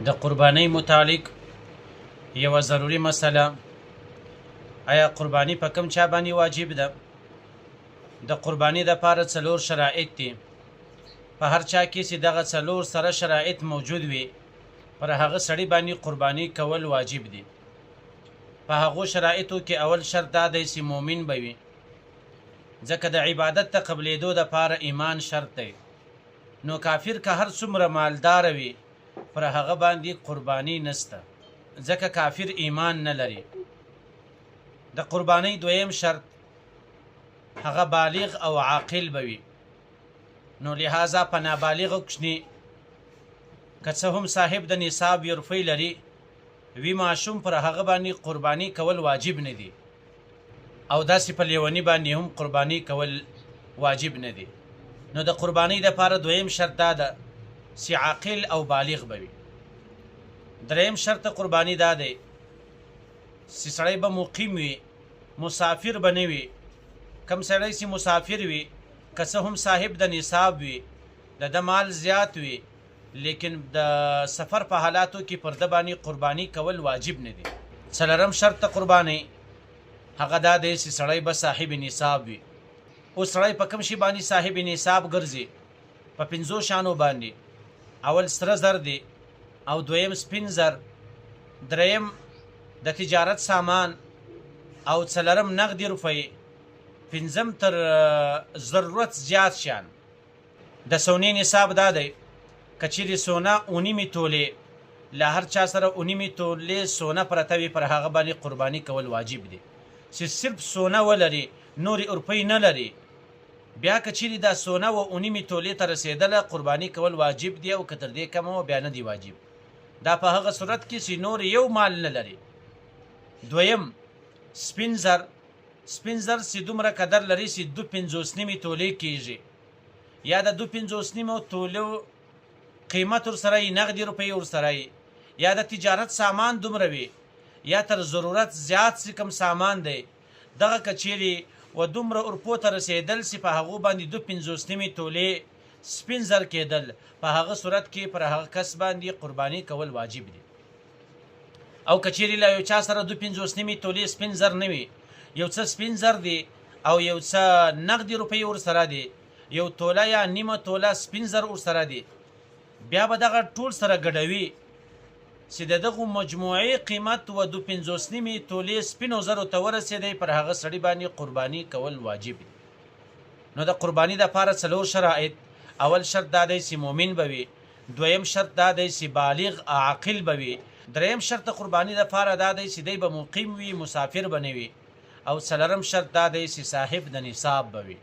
د قربانۍ متعلق یوه ضروري مسله، آیا قرباني په کوم چا باندې واجب ده؟ د قرباني دپاره څلور شرایط دي. په هر چا کې چې دغه څلور سره شرایط موجود وي، پر هغه سړي باندې قرباني کول واجب دي. په هغو شرایطو کې اول شرط دا دی چې مؤمن به وي، ځکه د عبادت ته قبلېدو دپاره ایمان شرط دی. نو کافر که هر څومره مالدار وي، پر هغه باندې قرباني نسته، ځکه کافر ایمان نه لري. د قربانۍ دویم شرط هغه بالغ او عاقل به وي. نو لہذا په نابالغو کوچني که څه هم صاحب د نصاب یو روپۍ لري، وي ماشوم پر هغه باندې قرباني کول واجب نه دي، او داسې په لیوني باندې هم قرباني کول واجب نه دي. نو د قربانۍ دپاره دویم شرط دا ده چې عاقل او بالغ به وي. دریم شرط قرباني دا دی چې سړی به مقیم وي، مسافر به نه وي. کم سړی چې مسافر وي، که څه هم صاحب د نصاب وي، د ده مال زیات وي، لیکن د سفر په حالاتو کې پر ده باندې قرباني کول واجب نه دي. څلورم شرط د قربانۍ هغه دا دی چې سړی به صاحب نصاب وي. اوس سړی په کوم شي باندې صاحب نصاب ګرځي؟ په پنځو شیانو باندې. اول سره زر دی، او دویم سپین زر، دریم د تجارت سامان، او څلورم نغدي روپۍ، پنځم تر ضرورت زیات شیان. د سونې نصاب دا دی که چیرې سونه 9 تولې، له هر چا سره 9 تولې سونه پرته وي، پر هغه باندې قرباني کول واجب دی. چې صرف سونه ولري، نورې روپۍ نه لري، بیا که چیرې دا سونه و 9 تولې ته رسېدله، قرباني کول واجب دی، او که تر دې کمه وه بیا نه دی واجب. دا په هغه صورت کې چې نور یو مال نه لري. دویم سپین زر. سپین زر چې دومره قدر لري چې 2.50 تولې کېږي، یا د 2.50 تولو قیمت ورسره وي، نغدي روپۍ ورسره وي، یا د تجارت سامان دومره وي، یا تر ضرورت زیات چې کوم سامان دی، دغه که چیرې و دومره اروپو ته رسېدل چې په هغو باندې 2.50 تولې سپین زر کېدل، په هغه صورت کې پر هغه کس باندې قرباني کول واجب دي. او که چیرې له یو چا سره 2.50 تولې سپین زر نه وي، یو څه سپین زر دی او یو څه نغدي روپۍ ورسره دي، یو توله یا نیمه توله سپین زر ورسره دي، بیا به دغه ټول سره ګډوي چې د دغو مجموعي قیمت و 2.50 تولې سپینو زرو ته ورسېدی، پر هغه سړي باندې قرباني کول واجب دي. نو د قرباني دپاره څلور شرایط. اول شرط دا دی چې مؤمن به وي، دویم شرط دا دی چې بالغ عاقل به وي، دریم شرط د قرباني دپاره دا دی چې دی به مقیم وي، مسافر به نه وي، او څلورم شرط دا دی چې صاحب د نصاب به وي.